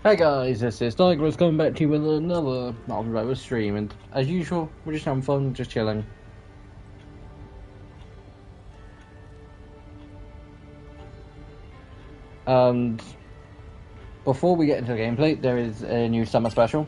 Hey guys, this is Tigers coming back to you with another Marvel Rivals stream, and as usual, we're just having fun, just chilling. And before we get into the gameplay, there is a new summer special.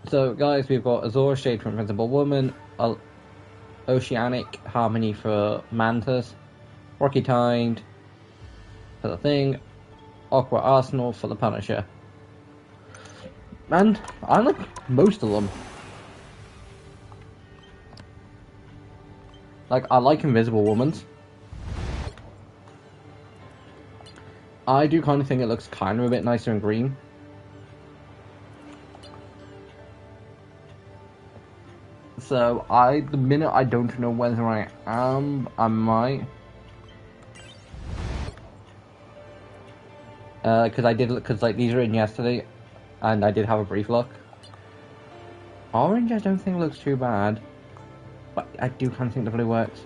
So guys, we've got Azure Shade for Invincible Woman, Oceanic Harmony for Mantis, Rocky Tide for the Thing, Aqua Arsenal for the Punisher. And I like most of them. Like, I like Invisible Woman's. I do kind of think it looks kind of a bit nicer in green. So, the minute I don't know whether I am, I might. Because like, these were in yesterday, and I did have a brief look. Orange, I don't think looks too bad. But I do kind of think the blue works.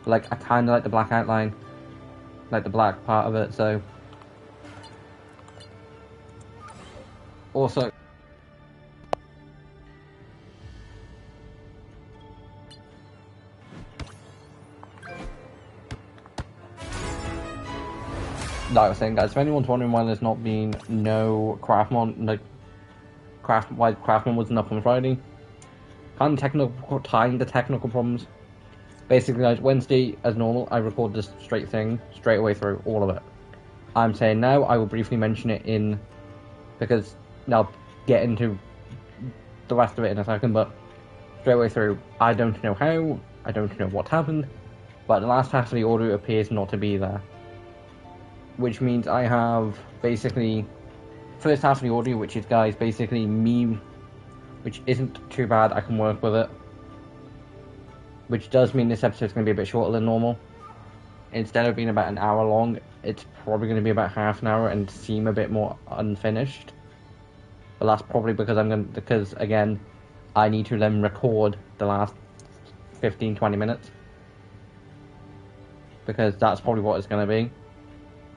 Like, I kind of like the black outline. Like, the black part of it, so. Also. Like I was saying, guys, if anyone's wondering why there's not been no Craftmon, like, why Craftmon wasn't up on Friday, kind of technical problems. Basically, guys, Wednesday, as normal, I record this straight away through, all of it. I'm saying now, I will briefly mention it because I'll get into the rest of it in a second, but straight away through, I don't know how, I don't know what happened, but the last half of the audio appears not to be there. Which means I have basically first half of the audio, which is, guys, basically me, which isn't too bad, I can work with it. Which does mean this episode's going to be a bit shorter than normal. Instead of being about an hour long, it's probably going to be about half an hour and seem a bit more unfinished. But that's probably because again, I need to then record the last 15-20 minutes. Because that's probably what it's going to be.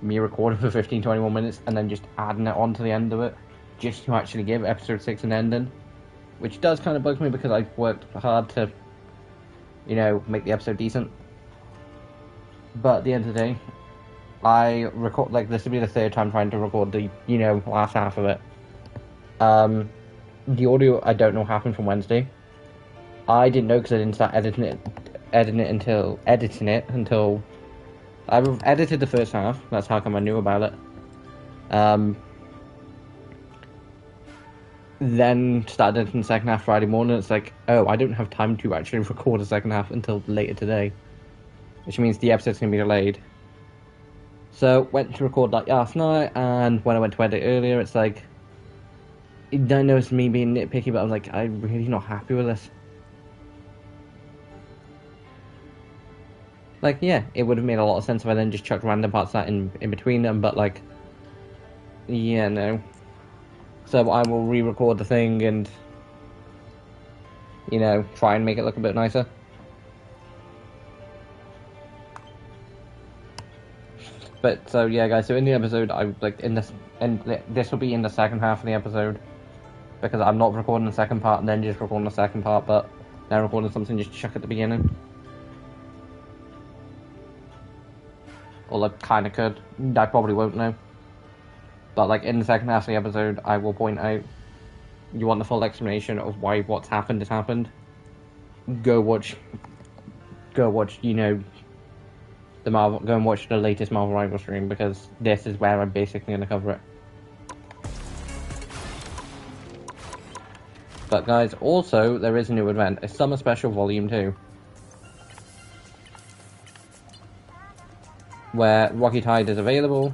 Me recording for 15-20 more minutes and then just adding it on to the end of it just to actually give episode 6 an ending, which does kind of bug me because I've worked hard to, you know, make the episode decent. But at the end of the day, I record, like, this will be the third time trying to record the, you know, last half of it. The audio, I don't know what happened from Wednesday. I didn't know because I didn't start editing it until I've edited the first half. That's how come I knew about it. Then started editing the second half Friday morning. It's like, oh, I don't have time to actually record the second half until later today, which means the episode's gonna be delayed. So went to record that last night, and when I went to edit earlier, it's like, I know it's me being nitpicky, but I'm like, I'm really not happy with this. Like, yeah, it would have made a lot of sense if I then just chucked random parts of that in between them, but, like, yeah, no. So I will re-record the thing and, you know, try and make it look a bit nicer. But, so, yeah, guys, so in the episode, this will be in the second half of the episode, because I'm not recording the second part and then just recording the second part, but now recording something just chuck at the beginning. Well, I kind of could. I probably won't know. But, like, in the second half of the episode, I will point out, you want the full explanation of why what's happened has happened, go watch, you know, go and watch the latest Marvel Rivals stream, because this is where I'm basically going to cover it. But, guys, also, there is a new event, a Summer Special Volume 2. Where Rocky Tide is available,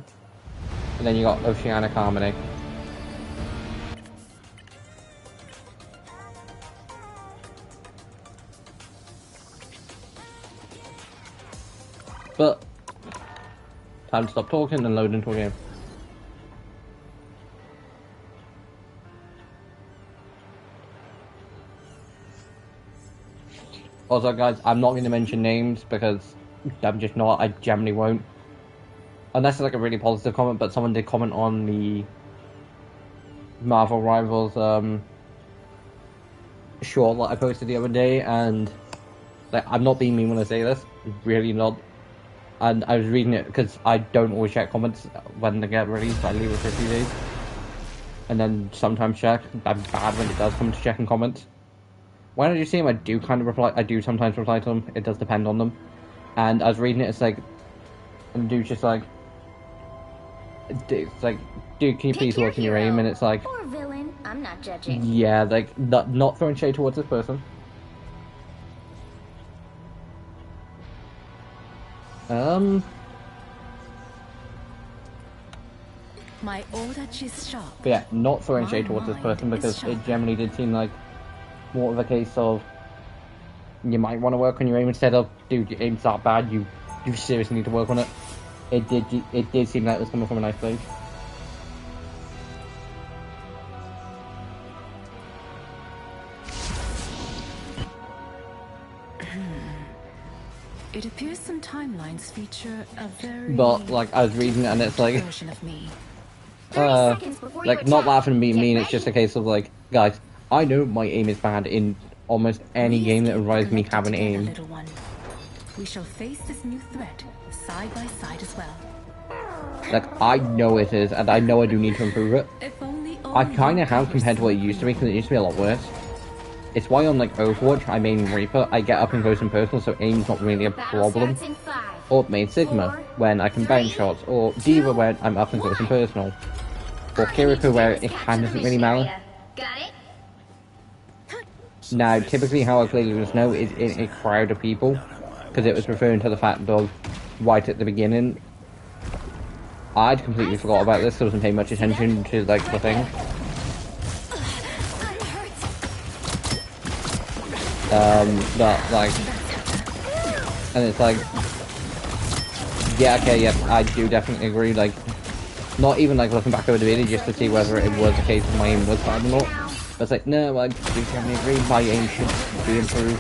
and then you got Oceanic Harmony. But time to stop talking and load into a game. Also, guys, I'm not going to mention names because I'm just not. I generally won't. Unless it's like a really positive comment, but someone did comment on the Marvel Rivals short that I posted the other day, and like, I'm not being mean when I say this, really not. And I was reading it because I don't always check comments when they get released. I leave it for a few days, and then sometimes check. I'm bad when it does come to checking comments. When I do see them, I do kind of reply. I do sometimes reply to them. It does depend on them. And I was reading it, it's like, and dude's just like, it's like, dude, can you please work on your aim? And it's like, or villain, I'm not judging. Yeah, like, not throwing shade towards this person. My order is sharp. But yeah, not throwing shade towards this person because it generally did seem like more of a case of you might want to work on your aim instead of, dude, your aim's that bad, you seriously need to work on it. It did seem like it was coming from a nice place. It appears some timelines feature a very But like I was reading it and it's like version of me. like not laughing and being mean, it's just a case of like, guys, I know my aim is bad in almost any game that requires me having aim. Little one. We shall face this new threat side by side as well. Like, I know it is, and I know I do need to improve it. If only I kind of have compared to what it used to be, because it used to be a lot worse. It's why on like Overwatch, I main Reaper, I get up and close and personal, so aim's not really a problem. Or main Sigma, when I can bounce shots, or D.Va when I'm up and close and personal. Or Kiriko where it kind of doesn't really matter. Now, typically how I play Luna Snow is in a crowd of people, because it was referring to the fact of right at the beginning. I'd completely forgot about this, so I wasn't paying much attention to like the thing. But like, and it's like, yeah, okay, yeah, I do definitely agree. Like, not even like looking back over the video just to see whether it was a case of my aim was bad or not. But it's like, no, I do definitely agree. My aim should be improved.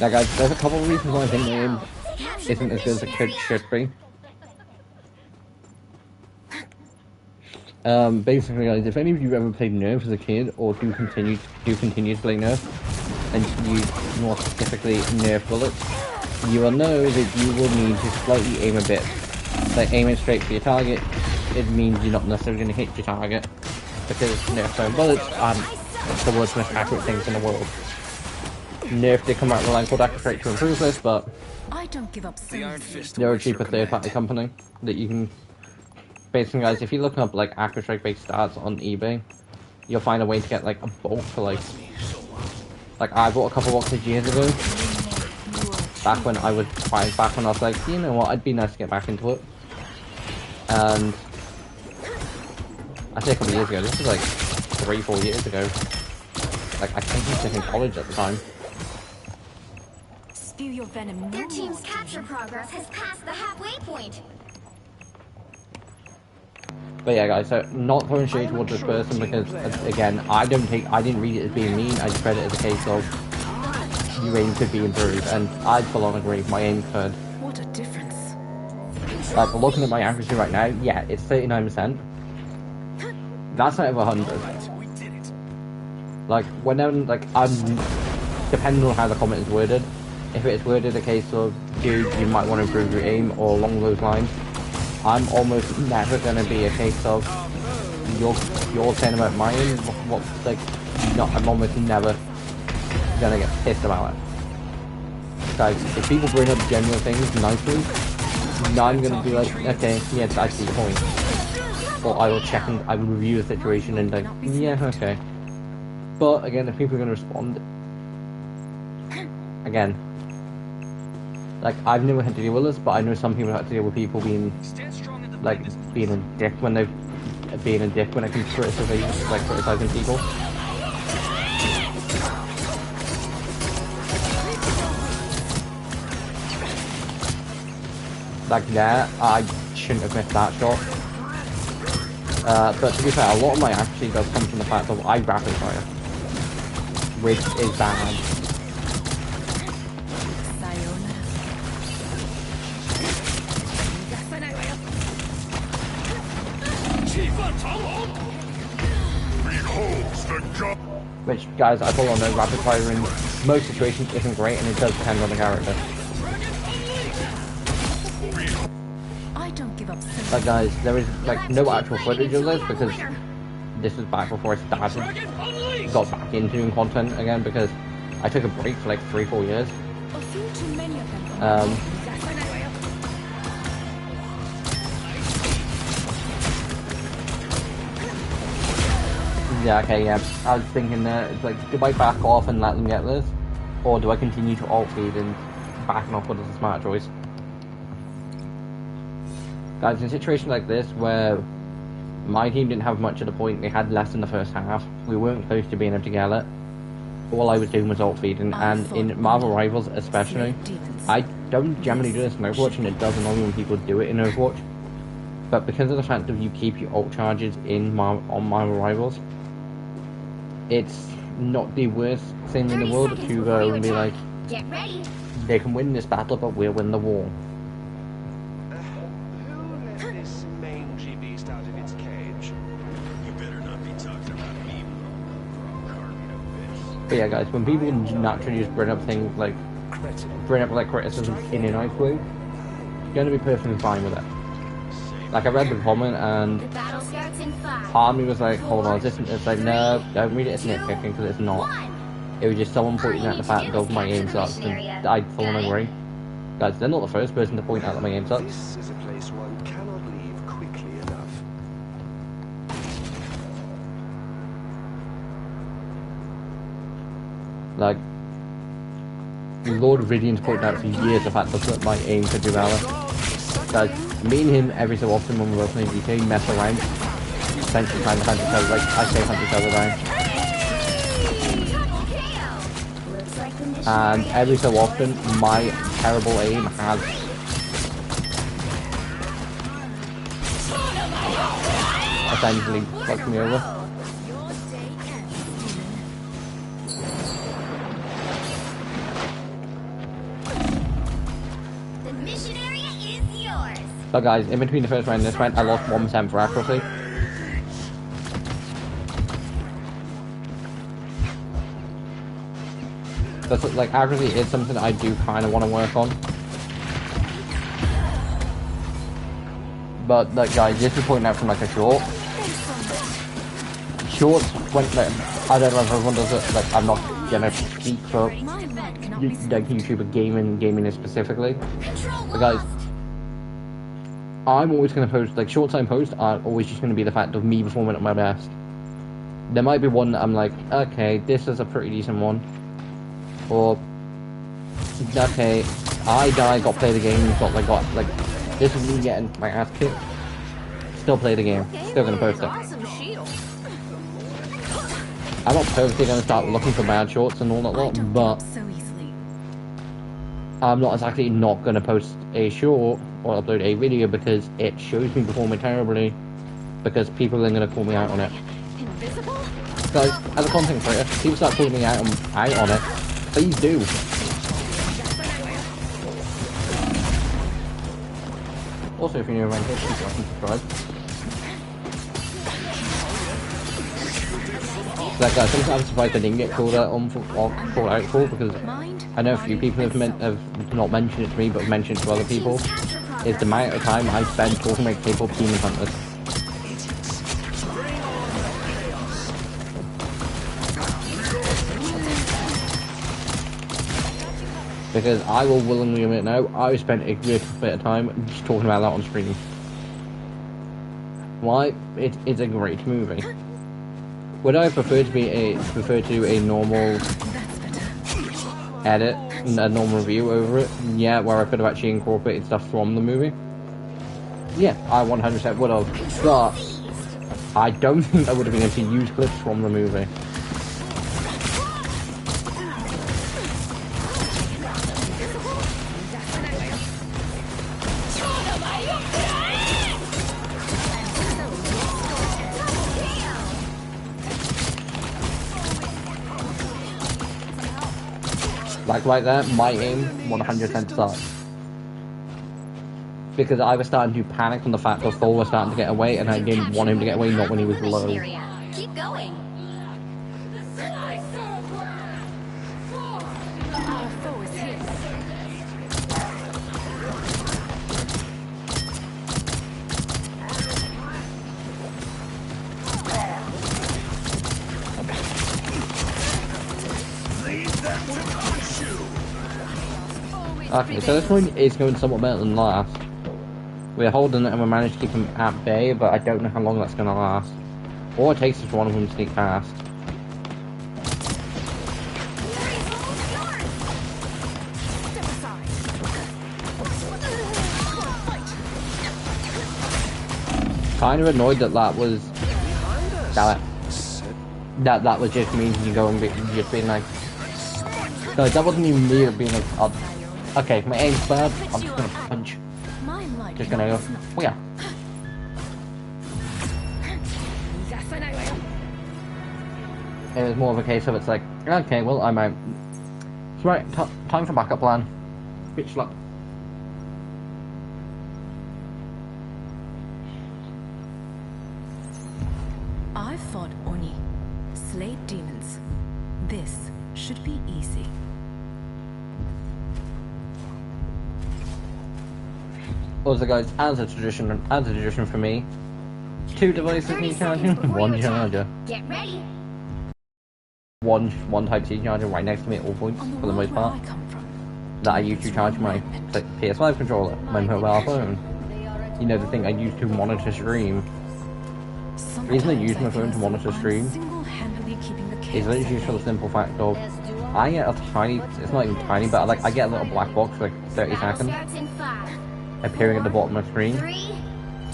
Like, there's a couple of reasons why I think my aim isn't as good as it should be. Basically, guys, if any of you ever played Nerf as a kid, or do continue to play Nerf, and use more specifically Nerf bullets, you will know that you will need to slightly aim a bit. Like aiming straight for your target, it means you're not necessarily going to hit your target, because Nerf stone bullets aren't the world's most accurate things in the world. Nerf did come out with a line called Accurate to improve this, but I don't give up. they're a cheaper third-party company that you can. Basically, guys, if you look up like Accurate based stats on eBay, you'll find a way to get like a bulk for like I bought a couple boxes years ago. Back when I was like, you know what, I'd be nice to get back into it. And I say a couple of years ago. This was like 3-4 years ago. Like I think I was in college at the time. Spew your venom. Their team's capture progress has passed the halfway point. But yeah, guys, so not throwing shade towards this person because, again, I didn't read it as being mean. I just read it as a case of your aim could be improved, and I'd full on agree. My aim could. What a difference! Like looking at my accuracy right now, yeah, it's 39%. That's not over 100. Like whenever, like depending on how the comment is worded. If it is worded a case of, dude, you might want to improve your aim, or along those lines, I'm almost never gonna be a case of you're saying about my aim. What like? No, I'm almost never gonna get pissed about it. Guys, if people bring up genuine things nicely, now I'm gonna be like, okay, yeah, I see your point. Or I will check and I will review the situation and like, yeah, okay. But again, if people are gonna respond, again. Like, I've never had to deal with this, but I know some people have to deal with people being, like, being a dick when it comes to criticizing people. like there, I shouldn't have missed that shot. But to be fair, a lot of my actually does come from the fact that I rapid fire, which is bad. Which, guys, I all know rapid fire in most situations isn't great, and it does depend on the character. I don't give up. But guys, there is like no actual footage of this because this was back before I started, got back into doing content again because I took a break for like 3-4 years. A few too many of them. Yeah, okay, yeah. I was thinking that it's like, do I back off and let them get this? Or do I continue to alt feed and backing off what is a smart choice? Guys, in a situation like this where my team didn't have much at the point, they had less in the first half, we weren't close to being able to get it, all I was doing was alt feeding, and in Marvel Rivals especially, I don't generally do this in Overwatch, and it does annoy me when people do it in Overwatch, but because of the fact that you keep your alt charges in on Marvel Rivals, it's not the worst thing in the world to go and be like, Get ready. they can win this battle, but we'll win the war. Who let this mangy beast out of its cage? You better not be talking about me, But yeah, guys, when people naturally just bring up things like criticism in an ice blue, you're gonna be perfectly fine with it. Like, I read the comment and The battle starts in 5. part of me was like, hold on, is this, it's like, no, don't read it as nitpicking because it's not. 1. It was just someone pointing out the fact that my game sucks, and I full on agree. Guys, they're not the first person to point out that my game sucks. This is a place one cannot leave quickly enough. Like, Lord Vidian's pointed out for years the fact that my aim could do better. Guys, me and him every so often when we're playing DK mess around, essentially trying to hunt each other, like I say hunt each other down. Double KO. Looks like the mission And area every is so yours. often, my terrible aim has essentially fucked me over. Your day ends, human. The mission area is yours. But guys, in between the first round and this round, I lost 1% for accuracy. That's like, accuracy is something I do kind of want to work on. But like, guys, this is pointing out from like a short. Shorts went like, I don't know if everyone does it. Like, I'm not gonna speak for My blood cannot be like YouTuber gaming specifically. Control But guys, lost. I'm always gonna post like short time posts are always just gonna be the fact of me performing at my best. There might be one that I'm like, okay, this is a pretty decent one. Or, okay, I got play the game, got like, this is me getting my ass kicked. Still play the game, still gonna post it. awesome shield. I'm not purposely gonna start looking for bad shorts and all that I lot, don't but give up so easily. I'm not exactly not gonna post a short or upload a video because it shows me performing terribly, because people are gonna call me out on it. Invisible? Guys, as a content creator, people start calling me out on it. Please do. Also, if you're new around here, please like and subscribe. Like, sometimes I'm surprised I didn't get called out for because Mind? I know a few people have not mentioned it to me, but have mentioned it to other people. Is the amount of time I spend talking about K-pop Demon Hunters. Because I will willingly admit now, I spent a good bit of time just talking about that on stream. Why? It is a great movie. Would I prefer to a normal That's better. edit, a normal review over it? Yeah, where I could have actually incorporated stuff from the movie. Yeah, I 100% would have. But I don't think I would have been able to use clips from the movie. Like right there, my aim 100% sucks. Because I was starting to panic from the fact that Thor was starting to get away, and I didn't want him to get away, not when he was low. Keep going. Our foe is here. Okay, so this one is going somewhat better than last. We're holding it and we managed to keep them at bay, but I don't know how long that's going to last. All it takes is for one of them to sneak past. Kind of annoyed that that was... That was just me going, just being like... No, that wasn't even me being like... okay, my aim's bad, I'm just gonna punch. Just gonna go... Oh yeah. It was more of a case of it's like... Okay, well, I'm out. Right, time for backup plan. Bitch luck. I fought Oni, slayed demons. This should be easy. Also guys, as a tradition for me, 2 devices need charging, 1 charger. Get ready. One type C charger right next to me at all points, for the most part. That I use to charge my PS5 controller, my mobile phone. You know, the thing I use to monitor stream. The reason I use my phone to monitor stream is literally for the simple fact of I get a tiny, it's not even tiny, but like I get a little black box for like 30 seconds appearing at the bottom of the screen. 3,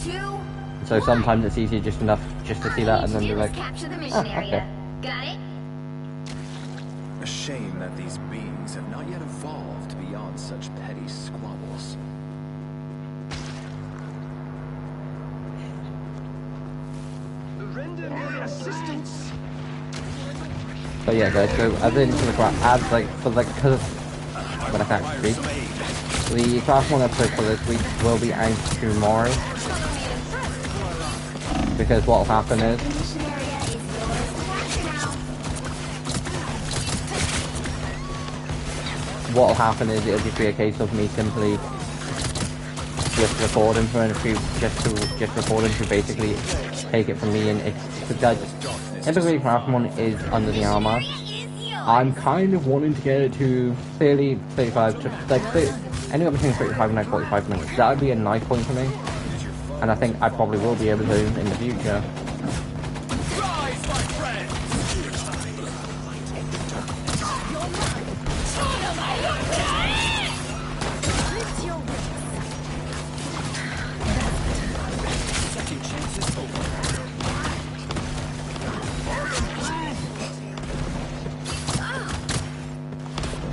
2, So sometimes it's easier just enough just to see that and then be like, capture the mission oh, okay. area. Got it? A shame that these beings have not yet evolved beyond such petty squabbles. Render me assistance. But yeah guys, so as in for the craft, like, because when I can't speak, the Craft 1 episode for this week will be out tomorrow. Because what'll happen is, it'll just be a case of me simply just recording for a few, just recording to basically take it from me, and it's, guys, typically Craft 1 is under the armor. I'm kind of wanting to get it to 35 to, like, anywhere between 35 and 45 minutes. That would be a nice point for me. And I think I probably will be able to in the future.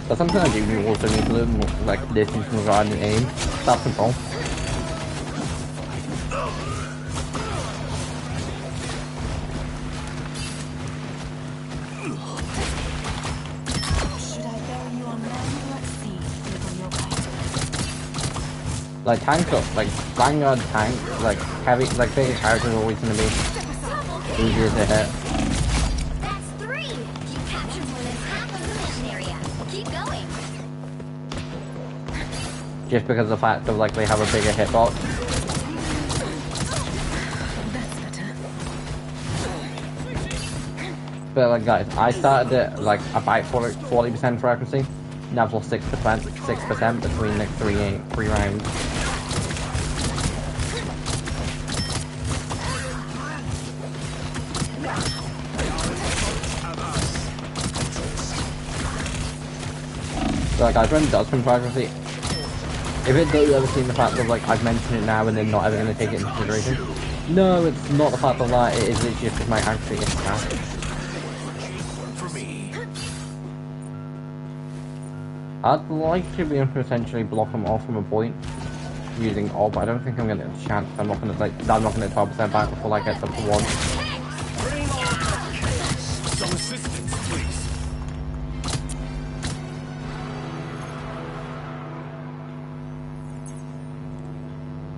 But something I do also need to learn, like, distance regarding aim. That's control. Like tank up, like Vanguard tank, like heavy, like bigger characters are always gonna be easier to hit. That's 3. You captured more than half of the mission area. Keep going. Just because of the fact of like they have a bigger hitbox. But like guys, I started at like about 40% for accuracy. Now for 6% between like three rounds. So like guys, when it does come to accuracy, if it does ever seem the fact of like I've mentioned it now and they're not ever going to take it into consideration, no, it's not the fact of that, it is literally just my accuracy is fast. I'd like to be able to essentially block them off from a point, using Ob. I don't think I'm gonna get a chance. I'm not gonna 12% back before I get up to 1. Bring on the case. Some assistance, please.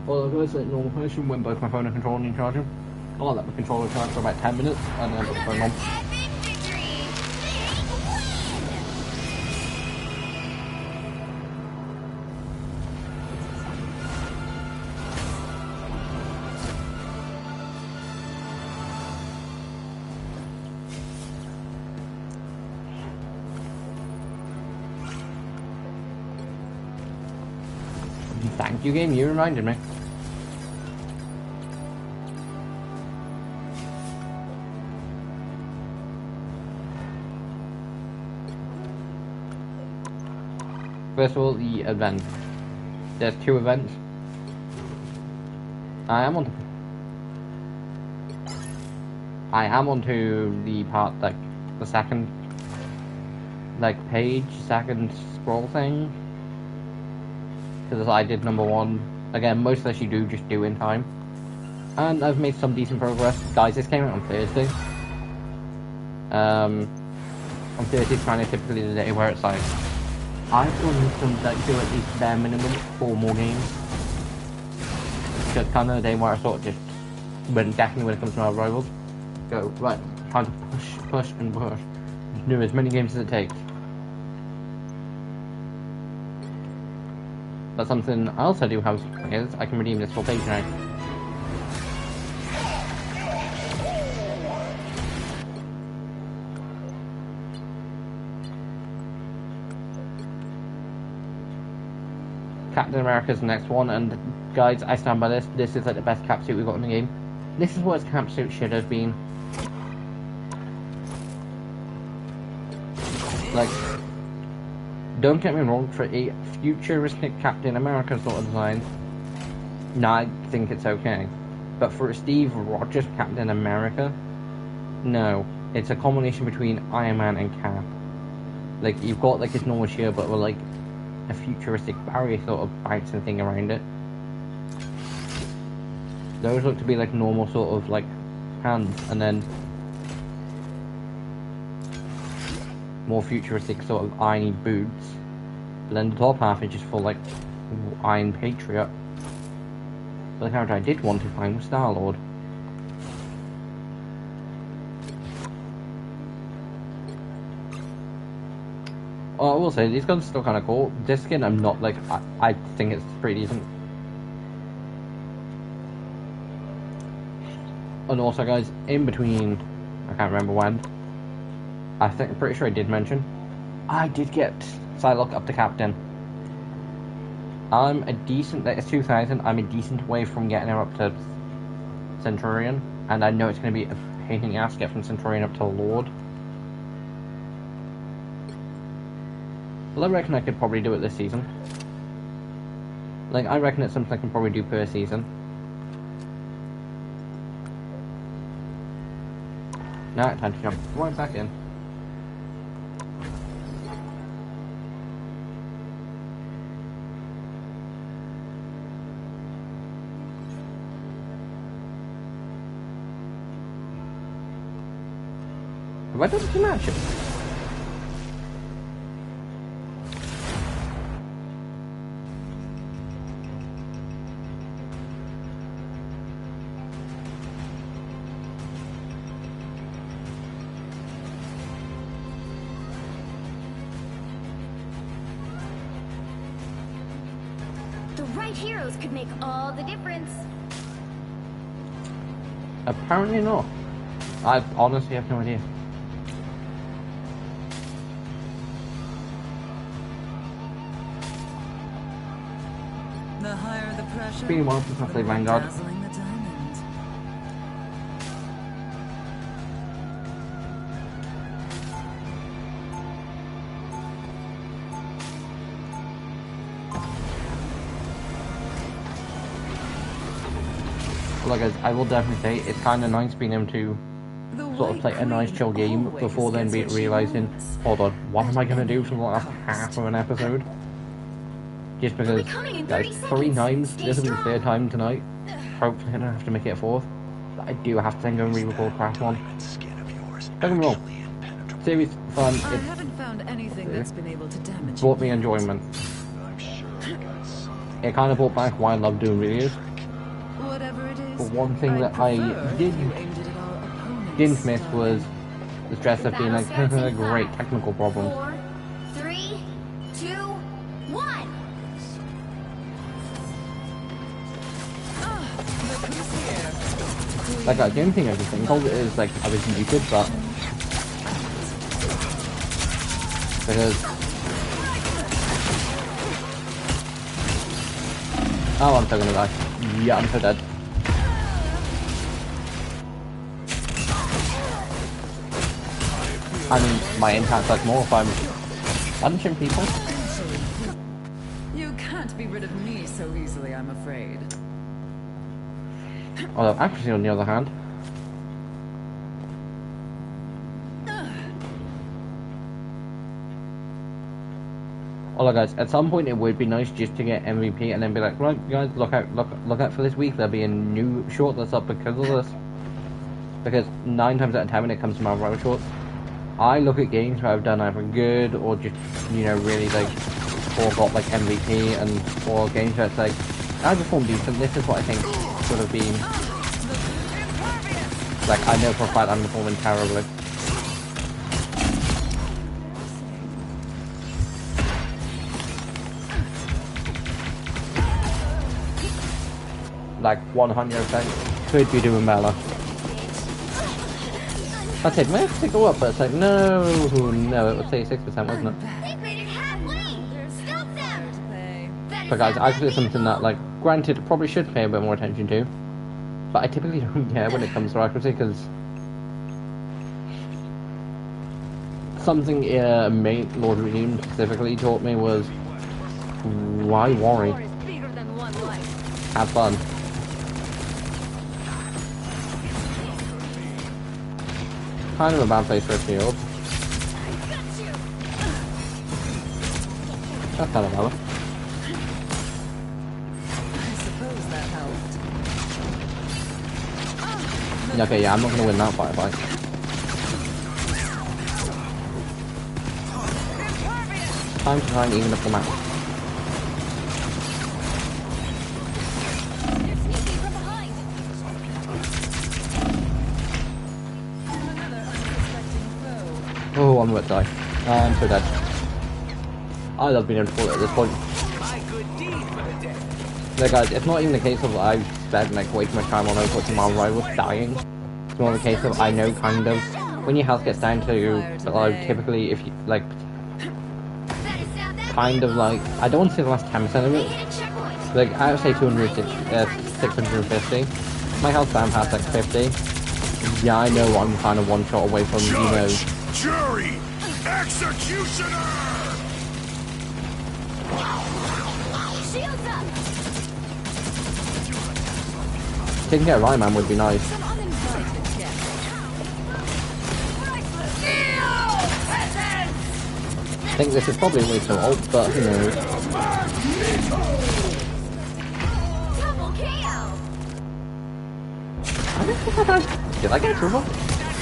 Well, guys, like normal fashion, when both my phone and controller need charging, I'll let my controller charge for about 10 minutes and then put the phone on. Epic victory! Thank you, game. You reminded me. First of all, the event. There's 2 events. I am onto the part, like, the second, like, page, second scroll thing. Because I did number 1. Again, most of this you just do in time. And I've made some decent progress. Guys, this came out on Thursday. On Thursday is kind of typically the day where it's like, I still need to do at least bare minimum 4 more games. Just kind of the day where I sort of just, definitely when it comes to my rivals, go, right, time to push, and push. Just do as many games as it takes. But something else I do have is I can redeem this full page now. Captain America's the next one, and guys, I stand by this. This is like the best cap suit we've got in the game. This is what his cap suit should have been. Like, don't get me wrong, for a futuristic Captain America sort of design, no, I think it's okay. But for a Steve Rogers Captain America, no. It's a combination between Iron Man and Cap. Like, you've got like his normal shield, but with like a futuristic barrier sort of bouncing thing around it. Those look to be like normal sort of like hands, and then more futuristic sort of irony boots. But then the top half is just full like Iron Patriot. But the character I did want to find was Star-Lord. Oh, I will say, these guns are still kind of cool. This skin, I'm not like, I think it's pretty decent. And also, guys, in between, I can't remember when, I'm pretty sure I did mention, I did get Psylocke up to Captain. I'm a decent, it's 2000, I'm a decent way from getting her up to Centurion. And I know it's going to be a pain in the ass to get from Centurion up to Lord. Well, I reckon I could probably do it this season. Like, I reckon it's something I can probably do per season. Now, time to jump right back in. Have I done the matchup? The right heroes could make all the difference. Apparently not. I honestly have no idea. The higher the pressure, It's been a while since I played Vanguard. dazzling the diamond. Well, guys, I will definitely say it's kind of nice being able to The sort of play a nice chill game always before then gets what she realizing, wants. hold on, what am I going to do for the last half of an episode? Just because, Becoming in guys, 30 3 seconds. times, Stay this will be the strong. 3rd time tonight. Hopefully I don't have to make it a 4th. But I do have to then go and re-record Craftmon. Skin of yours Don't get me wrong. actually impenetrable. Series fun, I it haven't found anything that's been able to damage brought me it yet. enjoyment. I'm sure I got something. It kind of brought back why I love doing videos. Whatever it is, But one thing I'd that I prefer if did- you aimed it at our opponents, Didn't miss darling. was the stress of being like, Battle starts in great 5, technical problems. 4, 3, 2, 1. Look who's here. Like, I don't think everything told it is like I was muted, but because oh, I'm so gonna die. Yeah, I'm so dead. I mean, my impact's like more if I'm punching people. You can't be rid of me so easily, I'm afraid. Although, accuracy on the other hand. Although, guys, at some point it would be nice just to get MVP and then be like, right, guys, look out for this week. There'll be a new short that's up because of this. Because 9 times out of 10 when it comes to Marvel Rivals shorts, I look at games where I've done either good or just, you know, really like, or got like MVP, and or games where it's like, I performed decent. This is what I think should have been. Like, I know for a fact I'm performing terribly. Like 100% could be doing better. I said, may I have to go up? But it's like, no, it was 36%, wasn't it? They've made it halfway. Stop them. That is But guys, not actually it's lucky. something that, like, granted, probably should pay a bit more attention to. But I typically don't care when it comes to accuracy, because something Lord Redeem specifically taught me was, why worry? War is bigger than one life. Have fun. Kind of a bad place for a shield. I got you. That's kind of valid. I suppose that helped. Okay, yeah, I'm not gonna win that fight. Time to try and even up the map. They're sneaking from behind. Another unsuspecting foe. Oh, I'm about to die. I'm so dead. I love being able to pull it at this point. My good deed for the day. Like, guys, it's not even a case of I've spent like way too much time on Overwatch and Marvel Rivals dying. It's more of a case of I know kind of when your health gets down to like typically if you like That is now that kind of like I don't want to say the last 10% of it. hit a checkpoint. Like I would say 650. My health down past like 50. Yeah, I know I'm kind of one shot away from Jury, executioner. Shields up. taking out Rayman would be nice. Some uninvited guests. I think this is probably a waste of ult, but who knows. Double KO. I don't think I died. Did I get triple?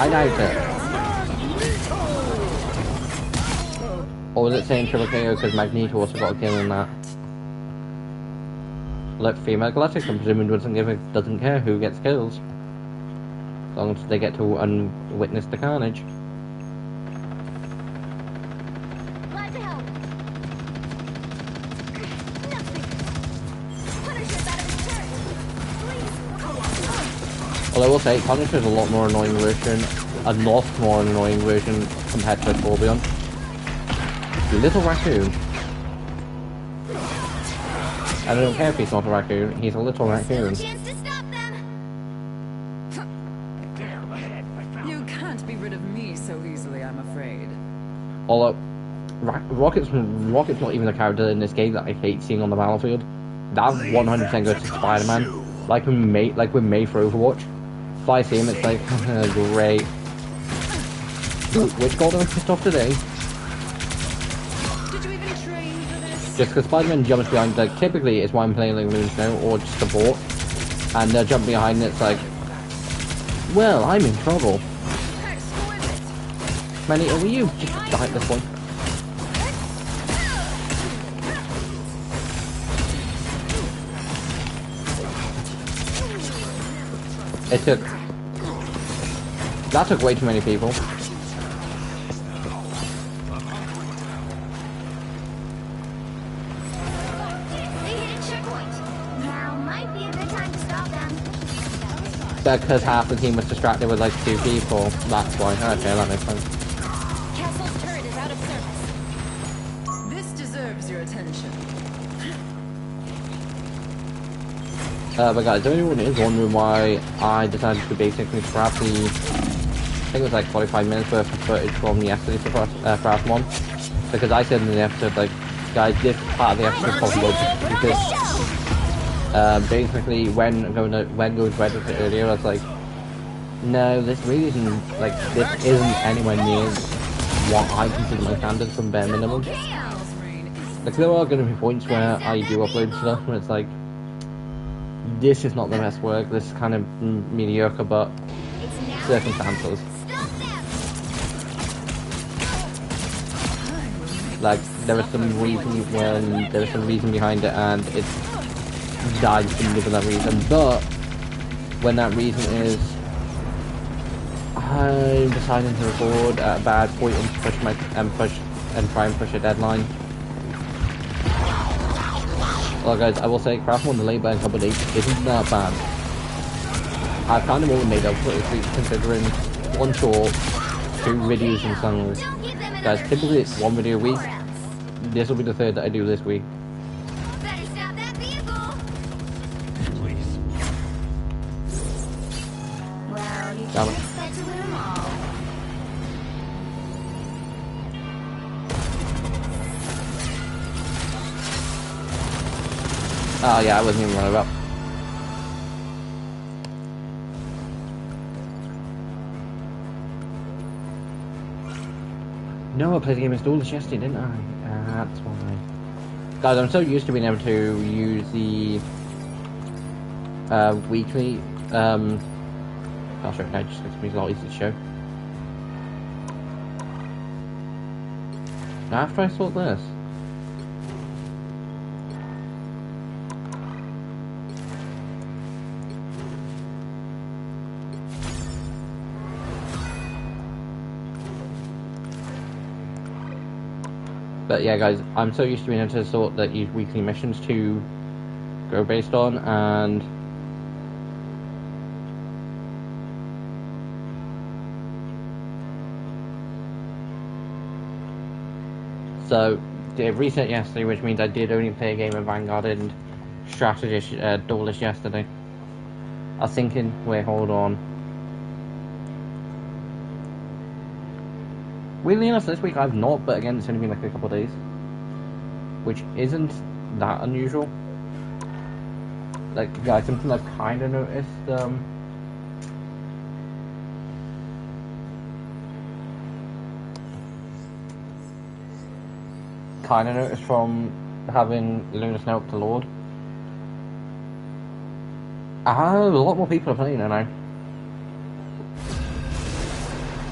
I doubt it. Or was it saying triple KO because Magneto also got a kill in that? Like female Galactic, I'm presuming doesn't care who gets kills. As long as they get to witness the carnage. Glad to help. Nothing. Punisher's out of his turret. Please. Although I will say, Punisher is a lot more annoying version, a lot more annoying version compared to Torbjorn. Little raccoon. And I don't care if he's not a raccoon, he's a little Still a raccoon. chance to stop them. You can't be rid of me so easily, I'm afraid. Although, Rocket's not even a character in this game that I hate seeing on the battlefield. That 100% goes to Spider-Man. Like with May for Overwatch. If I see him, it's like, great. Ooh, which gold am I pissed off today? Did you even train for this? Just because Spider-Man jumps behind, like, typically it's why I'm playing like Moon Snow or just support, and they'll jump behind and it's like, well, I'm in trouble. Manny, over you, just die at this point. That took way too many people. They hit a checkpoint. Now might be a good time to stop them. Because half the team was distracted with like 2 people. That's why. Okay, that makes sense. Castle's turret is out of service. This deserves your attention. But guys, if anyone is wondering why I decided to basically scrap the, I think it was like 45 minutes worth of footage from yesterday's Craft One, because I said in the episode, like, guys, this part of the episode probably because basically when going to Reddit earlier, I was like, no, this really isn't, like, this isn't anywhere near what I consider my standards from bare minimum. Like, there are going to be points where I do upload stuff and it's like, this is not the best work, this is kind of mediocre, but circumstances. Like, there was some reason behind it and it died for that reason, but when that reason is I'm deciding to record at a bad point and try and push a deadline. Well guys, I will say Craft One delayed by a couple of days isn't that bad. I've kind of more made up for it considering one short, 2 videos and songs. Guys, typically it's 1 video a week. This will be the 3rd that I do this week. Better stop that vehicle. Please. Well, you Damn can't it. expect to win them all. Oh yeah, I wasn't even running up. No, I played the game installed this yesterday, didn't I? That's why. Guys, I'm so used to being able to use the weekly. I'll show it now, just makes me a lot easier to show. Now, after I sort this. But yeah guys, I'm so used to being able to sort that use weekly missions to go based on, and so did reset yesterday, which means I did only play a game of Vanguard and Strategist Duelist yesterday. I was thinking, wait, hold on. Weirdly enough, this week I've not, but again, it's only been like a couple of days, which isn't that unusual. Like, guys, something I've kind of noticed, from having Lunar Snow up to Lord. A lot more people are playing it now,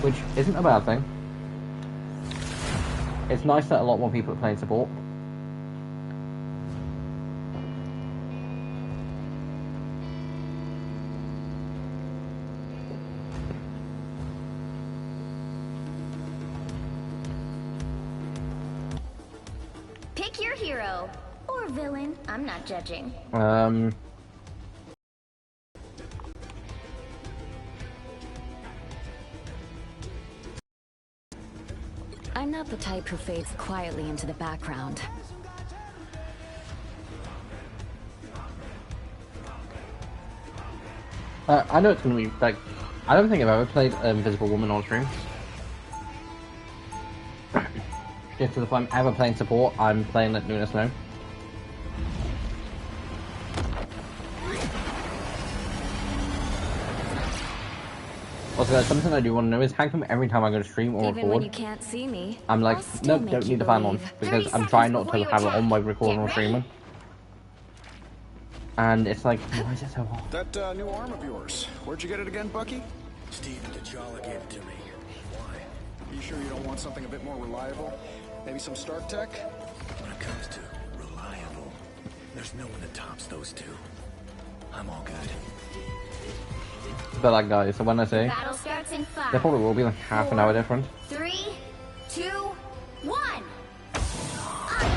which isn't a bad thing. It's nice that a lot more people are playing support. Pick your hero. Or villain. I'm not judging. I'm not the type who fades quietly into the background. I know it's gonna be like, I don't think I've ever played Invisible Woman on stream. Just if I'm ever playing support, I'm playing like Lunar Snow. Also, something I do want to know is how come every time I go to stream or Even when you record, can't see me, I'm like, I'll still nope, make don't you need the fan on, believe. because 30 I'm trying not seconds to before have you it on my attack. recording or Get ready. streaming. And it's like, why is it so hot? That new arm of yours, where'd you get it again, Bucky? Steve T'Challa gave it to me. Why? You sure you don't want something a bit more reliable? Maybe some Stark Tech? When it comes to reliable, there's no one that tops those two. I'm all good. But like, guys, so when I say, Battle starts in 5. there probably will be like half an hour difference. 3, 2, 1. All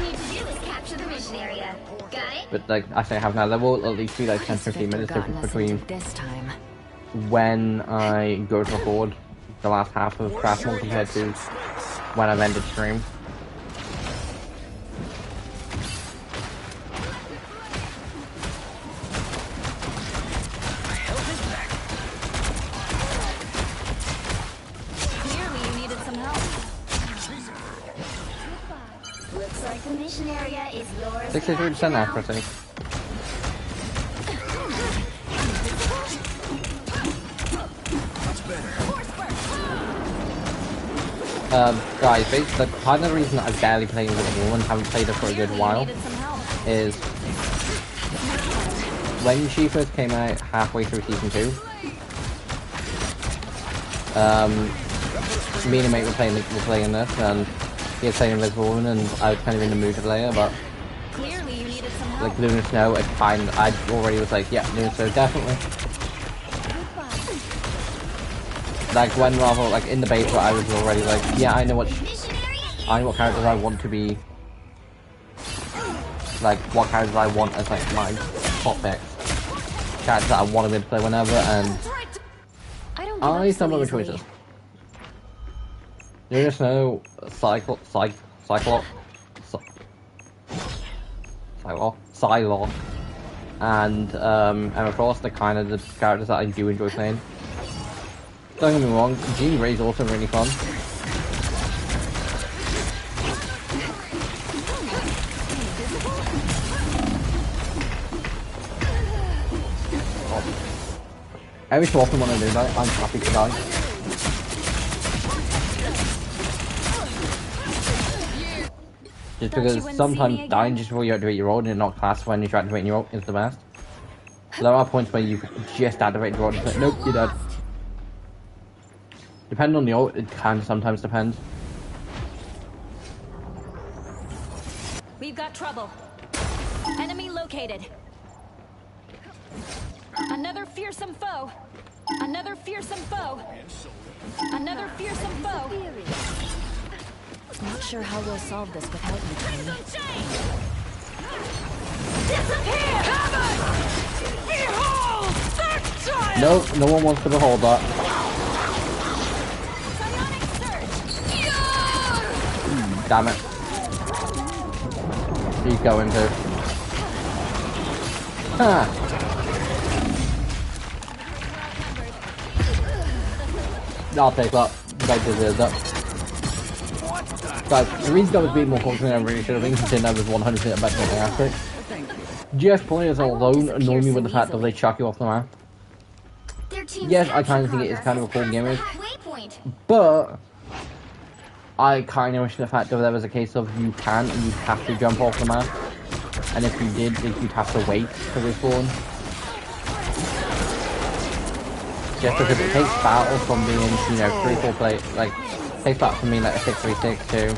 you need to do is capture the mission area. Got it? But like, I say half an hour, there will at least be like What 10 has 15 Victor minutes gotten difference us between into this time? when I go to record the last half of Craftmon compared to when I've ended stream. Clearly, you needed some help. Looks like the mission area is yours. 63% accuracy. Guys, the kind of the reason I'm barely playing Invisible and haven't played it for a good Clearly, you while needed some help. is when she first came out halfway through season 2. Me and a mate were playing this, and he was playing Invisible Woman, and I was kind of in the mood to play it, but Clearly, you needed some help. like Luna Snow, I already was like, yeah, Luna Snow definitely. Like when Marvel, like in the beta, I was already like, yeah, I know what characters I want to be, like what characters I want as like my top picks, characters that I want to be able to play whenever, and I don't give I up so stumble with easily. choices. Luna Snow, Psylocke, and Emma Frost are kind of the characters that I do enjoy playing. Don't get me wrong, Jean Grey's also really fun. Every so often when I do that, I'm happy to die. Just Thought you because wouldn't see sometimes me dying again. just before you activate your rod and not class when you're activating your rod is the best. So there are points where you just activate your rod and say, nope, you're dead. Depending on the ult, it can sometimes depend. We've got trouble. Enemy located. Another fearsome foe. Another fearsome foe. Another fearsome foe. Not sure how we'll solve this without you, Tony. Nope, no one wants to behold that. Damn it. He's going to. Huh. I'll take that. They deserve that. Guys, the reason I was being more confident than I really should have been, considering I was 100% better than the aspect. Just players alone annoy me with the fact that they chuck you off the map. Their team's Yes, I capture kinda think it is kind of a cool progress game, has passed the halfway point. But I kind of wish the fact that there was a case of you can and you have to jump off the map, and if you did, you'd have to wait to respawn. Just because it takes battle from being, you know, 3-4 play, like, takes battle from being like a 6-3-6 to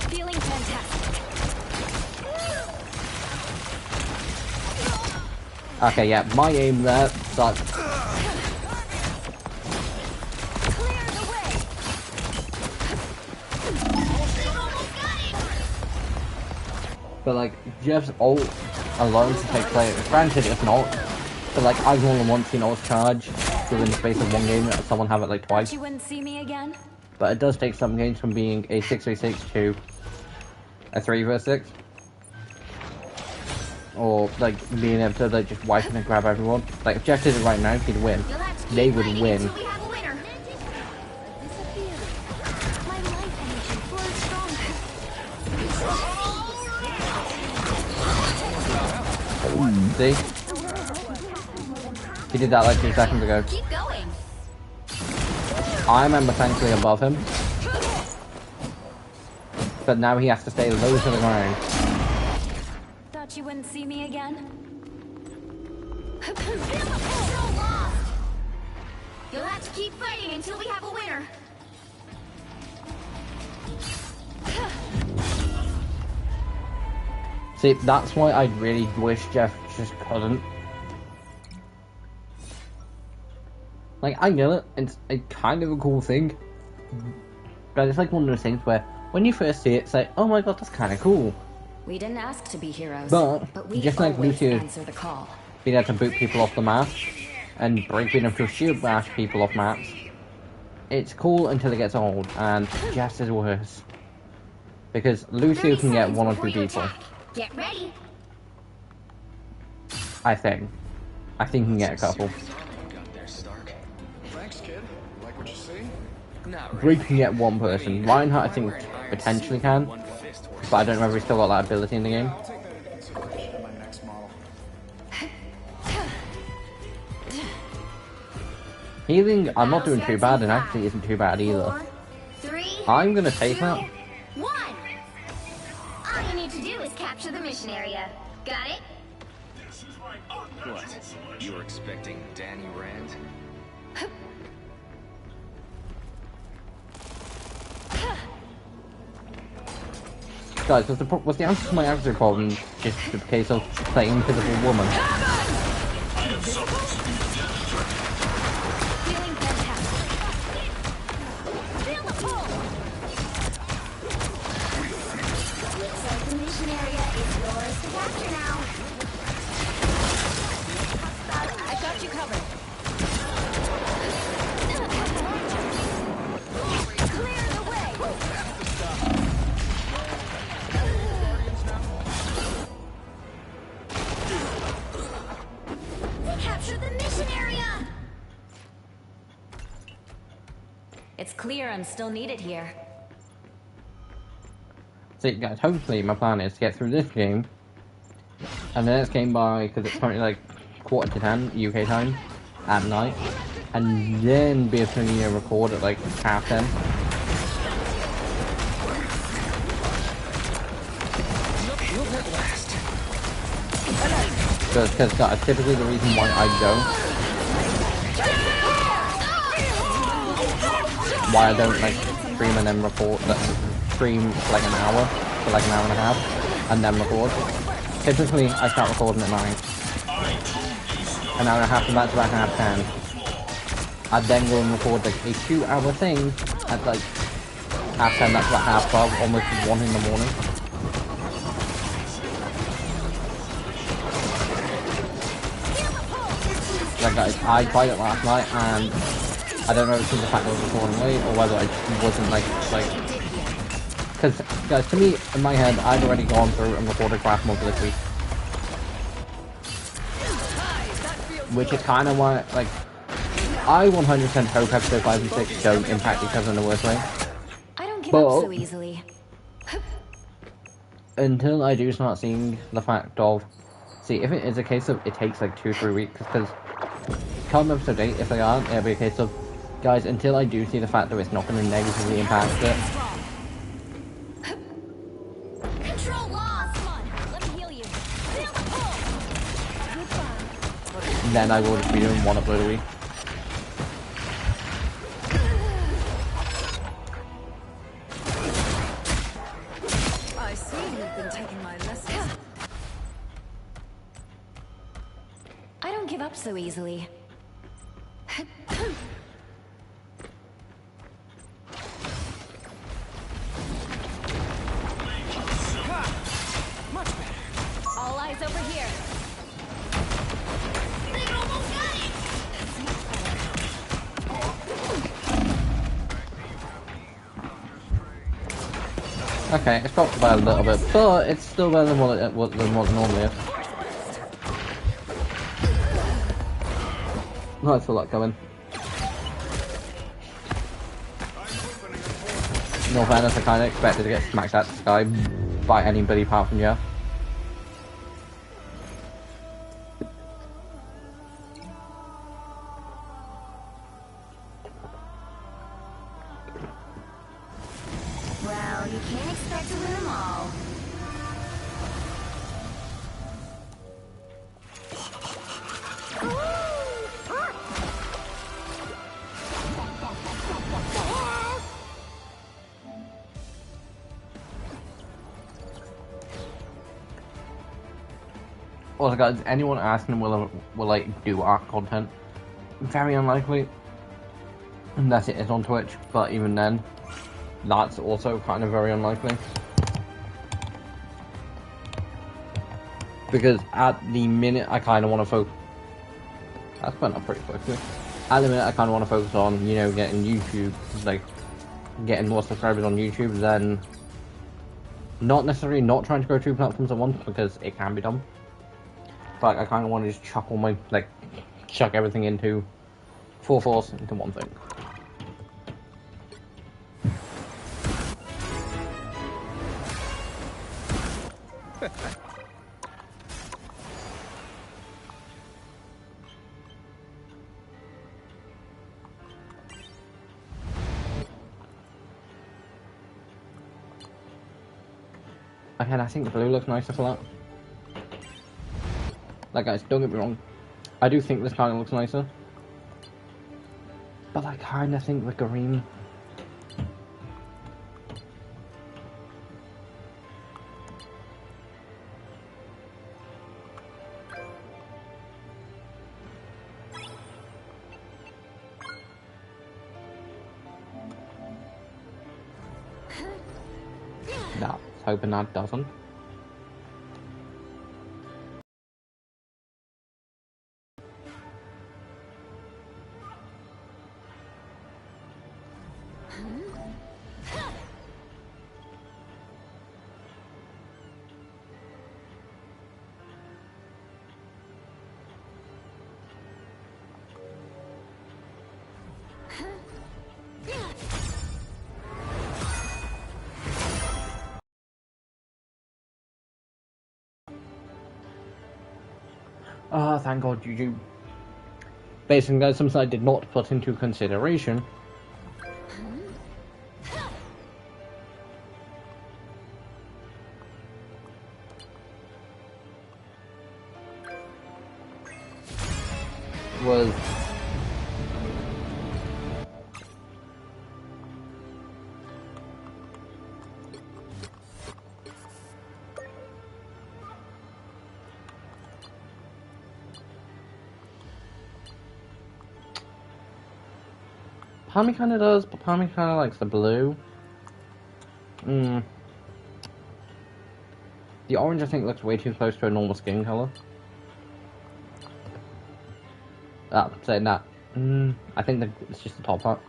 Feeling fantastic. okay, yeah, my aim there sucks. Clear the way. But like, Jeff's ult alone to take play, granted it's an ult, but like, I've only once seen ults charge within the space of one game, and someone have it like twice. You wouldn't see me again? But it does take some games from being a 6v6 to a 3v6. Or like being able to like just wipe and grab everyone. Like if Jeff did it right now, he'd win. You'll have to keep They would fighting win. until we have a winner. My life energy flows stronger. See? He did that like 2 seconds ago. Keep going. I'm thankfully above him. But now he has to stay low to the ground. Thought you wouldn't see me again? Control lost! You'll have to keep fighting until we have a winner. See, that's why I really wish Jeff just couldn't. Like, I get it, it's a kind of a cool thing. But it's like one of those things where, when you first see it, it's like, oh my god, that's kind of cool. We didn't ask to be heroes, But we just like always Lucio answer the call. being able to boot people off the map, and breaking them to shield bash people off maps, it's cool until it gets old, and Jess is worse. Because Lucio 30 can get seconds one or before two you people. attack. Get ready. I think. I think he can get a couple. Got there, Stark. Thanks, kid. Like what you see? Not really. Briggs can get one person. Reinhardt, I think, potentially can. One fist worth. But I don't know if he's still got that ability in the game. I'll take that into consideration in my next model. Healing, I'm not doing too bad, and actually isn't too bad either. 4, 3, I'm gonna take 2, that. 1. All you need to do is capture the mission area. Got it? What? You were expecting Danny Rand? Guys, was the answer to my answer problem just the case of playing Invisible Woman? Feeling fantastic. Feel the pull! Looks like the mission area is yours to capture now. I got you covered. Clear the way! We captured the mission area! It's clear I'm still needed here. So guys, hopefully my plan is to get through this game, and the next game by, because it's currently like 10:45 UK time, at night, and then be able to record at like 10:30. Because guys, typically the reason why I don't like stream and then record, stream for like an hour, for like an hour and a half, and then record. Typically I start recording at 9. An hour and a half from that's about 10:30. I'd then go and record like a 2-hour thing at like 10:30, that's about 12:30, almost 1 in the morning. Like guys, I tried it last night and I don't know if it's the fact that I was recording late or whether I just wasn't like, because guys, to me, in my head, I'd already gone through and recorded Craft Mode this week. Which is kind of why, like, I 100% hope episode 5 and 6 don't impact each other in the worst way. I don't give But- up so easily. Until I do start seeing the fact of, see, if it is a case of it takes like 2-3 weeks, because come episode 8, if they aren't, it'll be a case of, guys, until I do see the fact that it's not going to negatively impact it, Control lost! Come on, let me heal you. Feel the pull! Goodbye. then I will just be doing 1 upload a week. I see you've been taking my lessons. I don't give up so easily. All eyes over here. They almost got it! Okay, it's dropped by a little bit, but it's still better than what it normally is. Nice for that coming. In all fairness, I kind of expected to get smacked out the sky by anybody apart from Jeff. Also, guys, anyone asking will like do ARC content? Very unlikely, unless it is on Twitch. But even then, that's also kind of very unlikely. Because at the minute, I kind of want to focus. That's went up pretty quickly. At the minute, I kind of want to focus on, you know, getting YouTube, like, getting more subscribers on YouTube than not necessarily not trying to grow 2 platforms at once, because it can be done. But I kind of want to just chuck all my, like, chuck everything into full force into one thing. Again, I think the blue looks nicer for that. Like, guys, don't get me wrong. I do think this kind of looks nicer. But I kind of think the green... No, hoping that doesn't. Ah, thank God, YouTube. Basically, guys, something I did not put into consideration was Palmy kind of does, but Palmy kind of likes the blue. The orange, I think, looks way too close to a normal skin color. Saying that, I think that it's just the top part.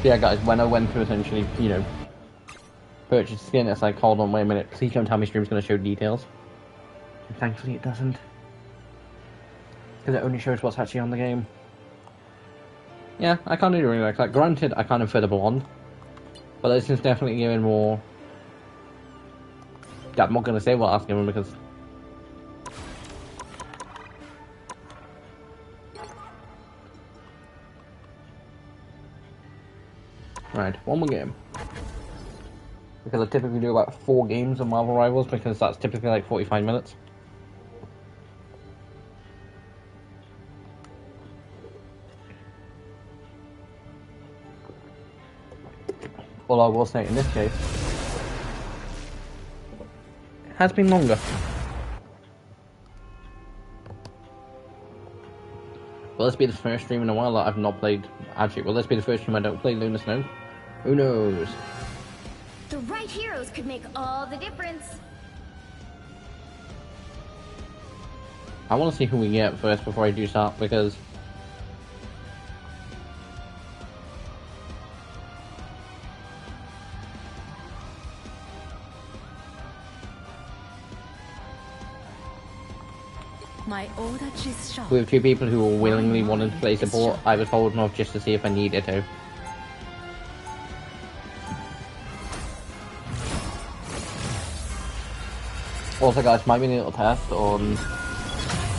Yeah, guys, when I went to essentially, you know, purchase skin, it's like, hold on, wait a minute, please don't tell me stream's gonna show details. And thankfully it doesn't. Because it only shows what's actually on the game. Yeah, I kind of really like that. Granted, I kind of prefer the blonde. But this is definitely giving more... Yeah, I'm not going to say what I was given because... Right, one more game. Because I typically do about 4 games of Marvel Rivals because that's typically like 45 minutes. Although I will say, in this case, it has been longer. Will this be the first stream in a while that I've not played... Actually, will this be the first stream I don't play Lunar Snow? Who knows? The right heroes could make all the difference. I want to see who we get first before I do start, because... My order is sharp. we have 2 people who were willingly wanting to play support. I was holding off just to see if I needed to. Also, guys, might be a little test on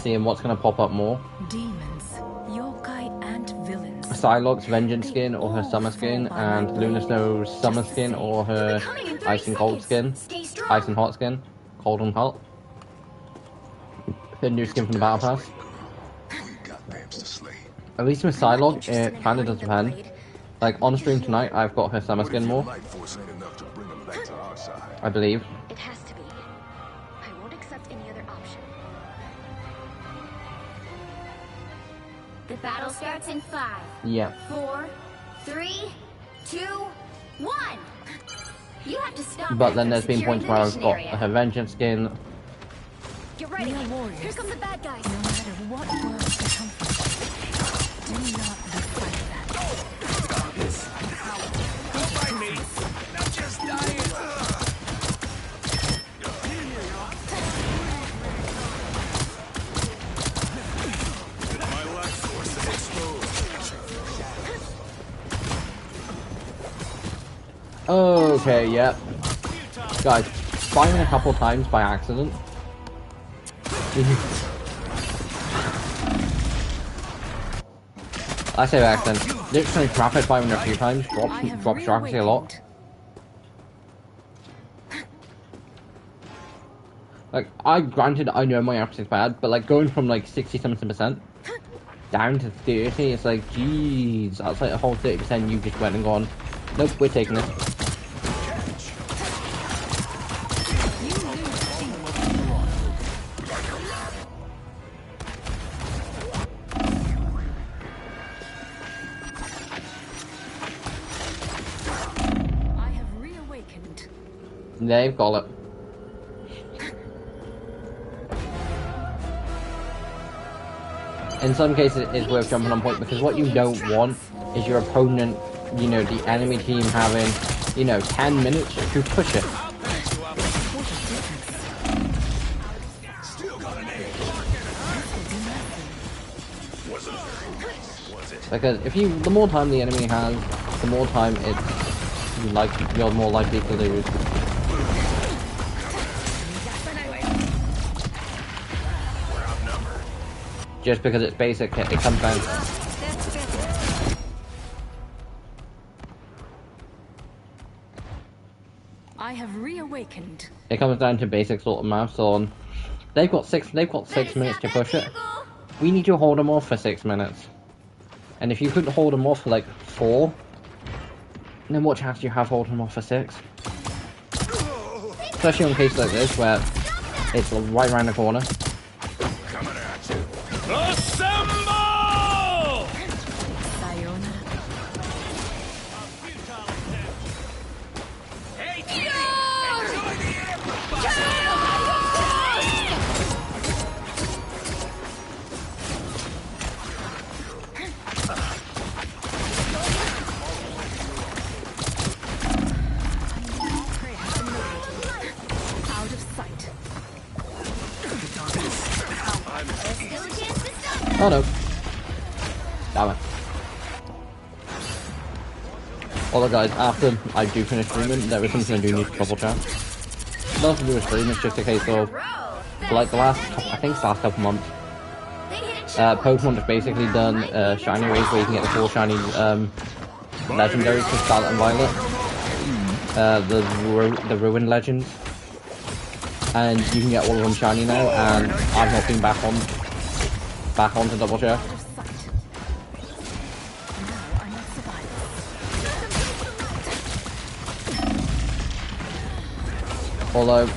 seeing what's going to pop up more. Demons, yokai, and villains. Psylocke's Vengeance skin or her Summer skin, and Lunar Snow's Summer skin or her Ice and Cold skin. Ice and Hot skin. Cold and Hot. The new skin from the Battle Pass. At least with Psylocke, it kind of does depend. Like, on stream tonight, I've got her Summer skin more. I believe. It has to be. I won't accept any other option. The battle starts in 5, Yeah. 4, 3, 2, 1. You have to stop. But them then from there's been securing points the where I've mission got area. her vengeance skin. Get ready. We are warriors. Here come the bad guys. No matter what worlds they come from, do not lose sight of that. Now just die. My life force is exposed. Okay, yeah. Guys, firing a couple times by accident. I say by accident. Literally rapid firing a few times I have drops your accuracy a lot. reawakened. Like, granted, I know my accuracy is bad, but like going from like 60-something% down to 30, it's like, jeez, that's like a whole 30% you just went and gone, nope, we're taking it. I have reawakened. They've got it. In some cases, it's worth jumping on point because what you don't want is your opponent, you know, the enemy team having, you know, 10 minutes to push it. Because if you, the more time the enemy has, the more time you're more likely to lose. Just because it's basic, it comes down. I have reawakened. It comes down to basic sort of maths on. They've got 6 minutes to push it. We need to hold them off for 6 minutes. And if you couldn't hold them off for like 4, then what chance do you have holding them off for 6? Especially on cases like this where it's right around the corner. Coming at you. Assemble! Sayonara. Out of sight. Still a chance to stop them. Oh no. Damn it. Although guys, after I do finish streaming, there is something I do need to double check. Nothing to do with stream, it's just a case of, for like the last, I think it's the last couple months, They hit it. Pokemon has basically done shiny rays where you can get the 4 shiny legendaries for Scarlet and Violet. The Ruined Legends. And you can get all of them shiny now, and I've not been back on to double check. Out of sight. Now I must survive. Although,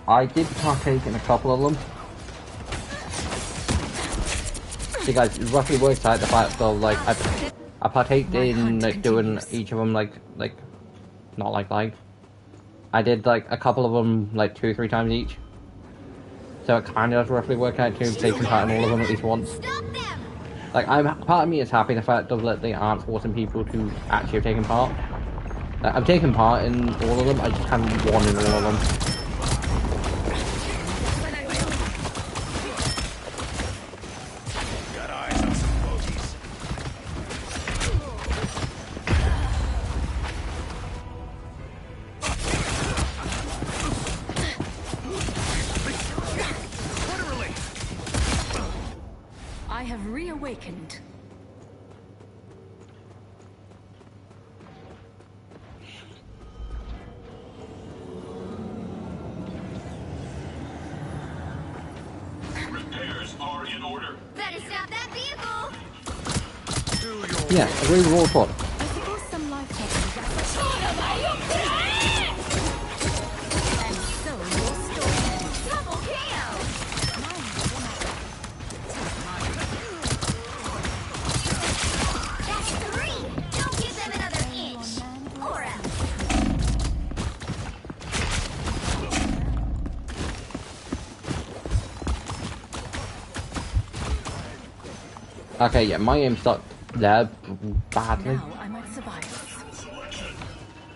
I did partake in a couple of them. See guys, it roughly works out the fact of like, I partaked in like doing each of them like, not like. I did like a couple of them like 2 or 3 times each. So it kind of does roughly work out to taking part in all of them at least once. Stop them. Like, part of me is happy the fact of that they aren't forcing people to actually have taken part. I've taken part in all of them, I just haven't won in all of them. Got eyes on some bogeys. Literally. I have reawakened. Repairs are in order. Better stop that vehicle. Yeah, agree with all thought. I suppose some life forms Okay, yeah, my aim stuck there badly. Now I might survive.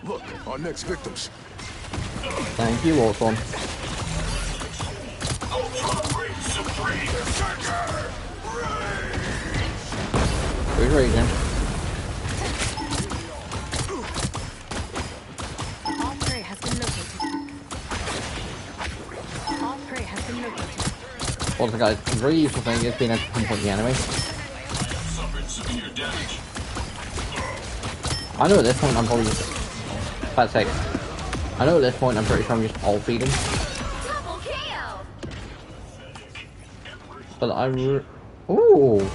Look, our next victims. Thank you, Hawthorne. Who's raging? All prey has been located. All prey has been located. Also, guys, the very useful thing is being able to pinpoint the enemy. I know at this point I'm probably just... Let's say, I know at this point I'm pretty sure I'm just all feeding. Double KO. But ooh!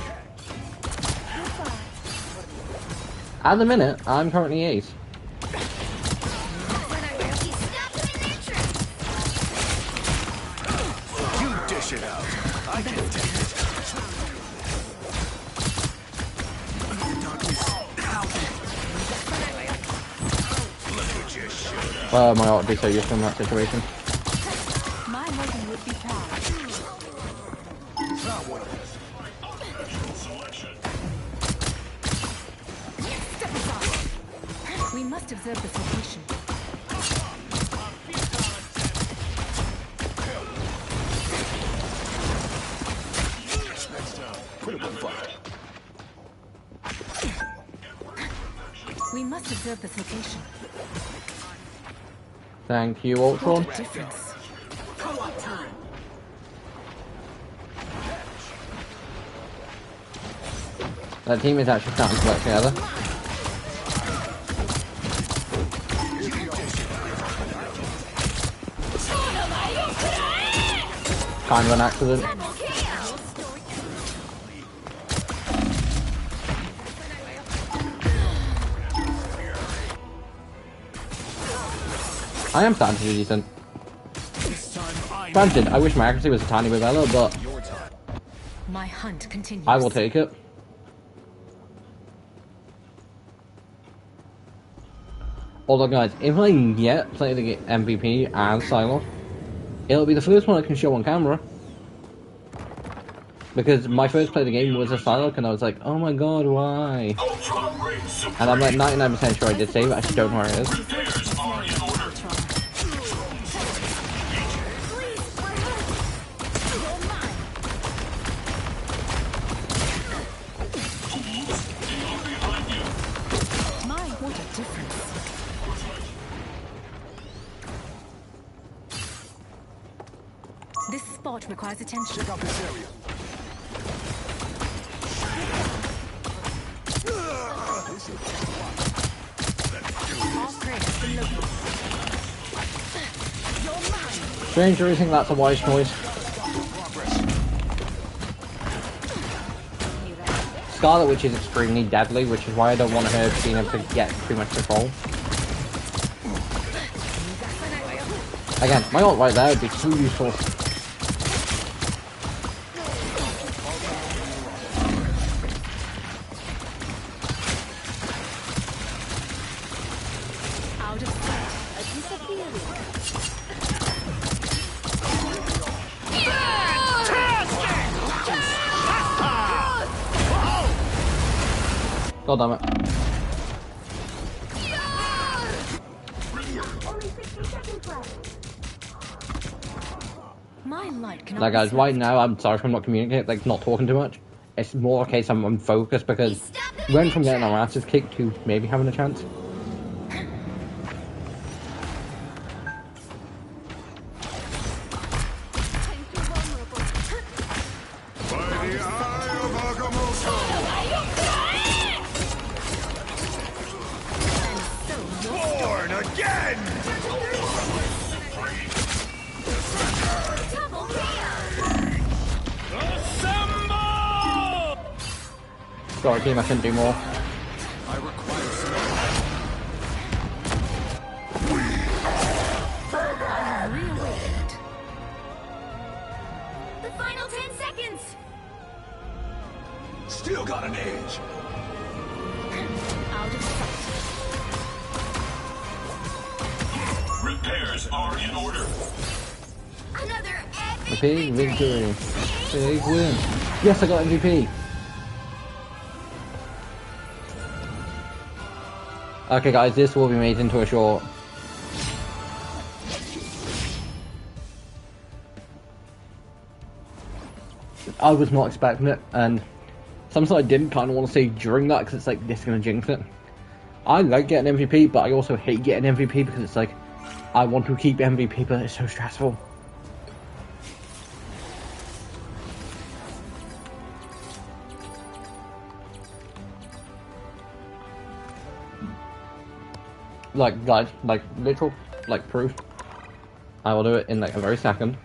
At the minute, I'm currently ace. He stopped him in their tracks. You dish it out. I can take it. My art would be so useful in that situation. My lady would be proud. Step aside. We must observe this location. Next time, put him on fire. We must observe this location. Thank you, Ultron. What a difference. That team is actually starting to work together. Kind of an accident. Double KO. I am starting to do decent. Granted, I wish my accuracy was a tiny bit better, but My hunt continues. I will take it. Although, guys, if I can yet play the MVP as Psylocke, it'll be the first one I can show on camera. Because my first play of the game was a Psylocke, and I was like, oh my god, why? And I'm like 99% sure I did save it, I just don't know where it is. My, what a difference. This spot requires attention. Check out this area. All prey has been located. Stranger, you think that's a wise choice? Scarlet Witch is extremely deadly, which is why I don't want her being able to get too much control. Again, my ult right there would be too useful. Out of sight. God damn it. My light cannot Like, be guys, right stopped. now, I'm sorry if I'm not communicating, like, not talking too much. It's more a case I'm focused because we went from getting our asses kicked to maybe having a chance. By the eye of Agamotto! Born again! Double KO. Sorry, team, I couldn't do more. I require some... Reawakened. The final 10 seconds. Still got an edge. Out of sight. Repairs are in order. Another epic Big victory. Big win. Yes, I got MVP. Okay, guys, this will be made into a short. I was not expecting it, and something I didn't kind of want to say during that, because it's like, this is going to jinx it. I like getting MVP, but I also hate getting MVP, because it's like, I want to keep MVP, but it's so stressful. Like, guys, like, literal, like, proof. I will do it in, like, a very second.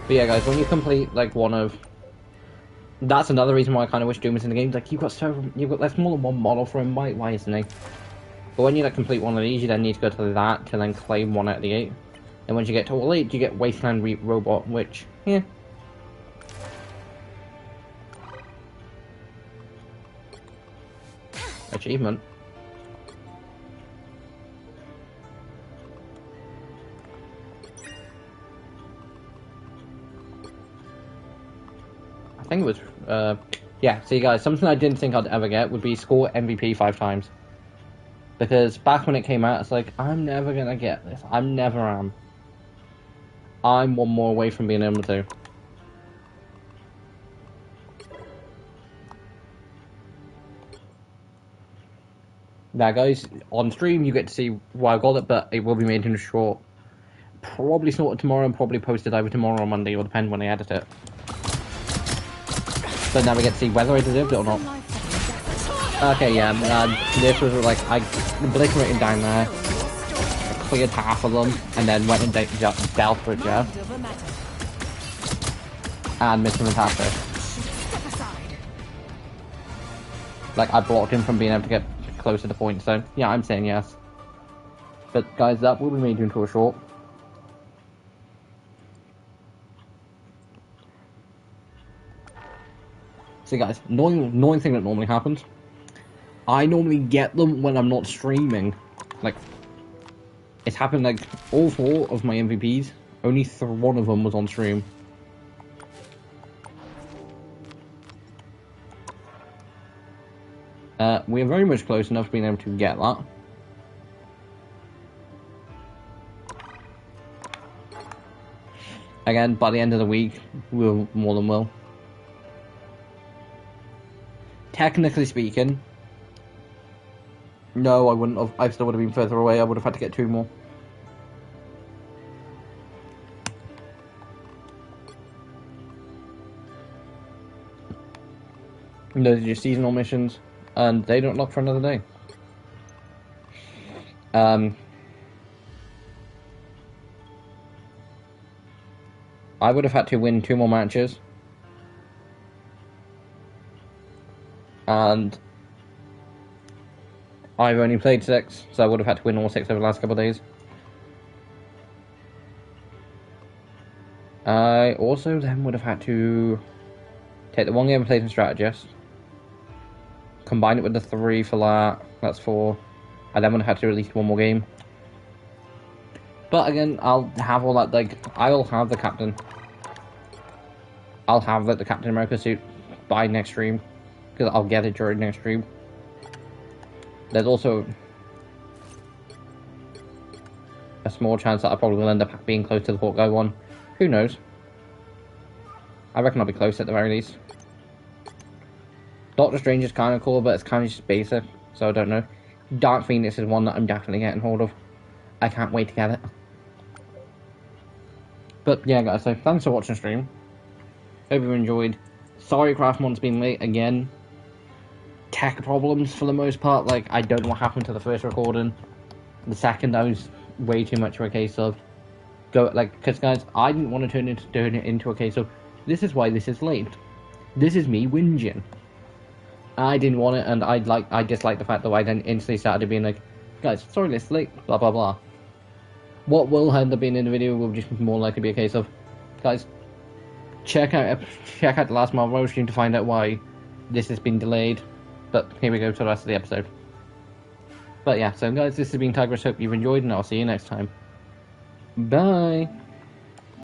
But yeah, guys, when you complete, like, one of... That's another reason why I kind of wish Doom was in the game. Like, you've got there's more than one model for him, why isn't he? But when you, like, complete one of these, you then need to go to that to then claim one out of the 8. And once you get to all 8, you get Wasteland Robot, which, yeah. Achievement. I think it was, yeah, see guys, something I didn't think I'd ever get would be score MVP 5 times. Because back when it came out, it's like, I'm never gonna get this. I never am. I'm one more away from being able to. Now guys, on stream you get to see why I got it, but it will be made into a short. Probably sorted tomorrow and probably posted either tomorrow or Monday, or depend when I edit it. So now we get to see whether I deserved it or not. Okay, yeah, this was like, I obliterated down there, I cleared half of them, and then went and dealt with Jeff. And Mr. Fantastic. Like, I blocked him from being able to get close to the point, so yeah, I'm saying yes. But guys, that will be made into a short. So guys, annoying thing that normally happens. I normally get them when I'm not streaming. Like, it's happened like all 4 of my MVPs. Only 1 of them was on stream. We're very much close enough to being able to get that. Again, by the end of the week, we'll more than will. Technically speaking, no, I wouldn't have. I still would have been further away. I would have had to get 2 more. And those are your seasonal missions, and they don't lock for another day. I would have had to win 2 more matches. And I've only played 6, so I would have had to win all 6 over the last couple of days. I also then would have had to take the 1 game and play some strategist, combine it with the 3 for that, that's 4, I then would have had to release 1 more game. But again, I'll have all that, like, I'll have the captain. I'll have, like, the Captain America suit by next stream, because I'll get it during next stream. There's also a small chance that I probably will end up being close to the Hawkeye one. Who knows? I reckon I'll be close at the very least. Doctor Strange is kind of cool, but it's kind of just basic, so I don't know. Dark Phoenix is one that I'm definitely getting hold of. I can't wait to get it. But yeah guys, so thanks for watching the stream. Hope you enjoyed. Sorry Craftmon's been late again. Tech problems for the most part, like, I don't know what happened to the first recording. The second I was way too much of a case of because guys, I didn't want to turn it into a case of this is why this is late. This is me whinging. I didn't want it, and I dislike the fact that I then instantly started being like, guys, sorry this is late, blah blah blah. What will end up being in the video will just more likely be a case of, guys, check out the last Marvel stream to find out why this has been delayed. But here we go to the rest of the episode. But yeah, so guys, this has been Tigress. Hope you've enjoyed, and I'll see you next time. Bye!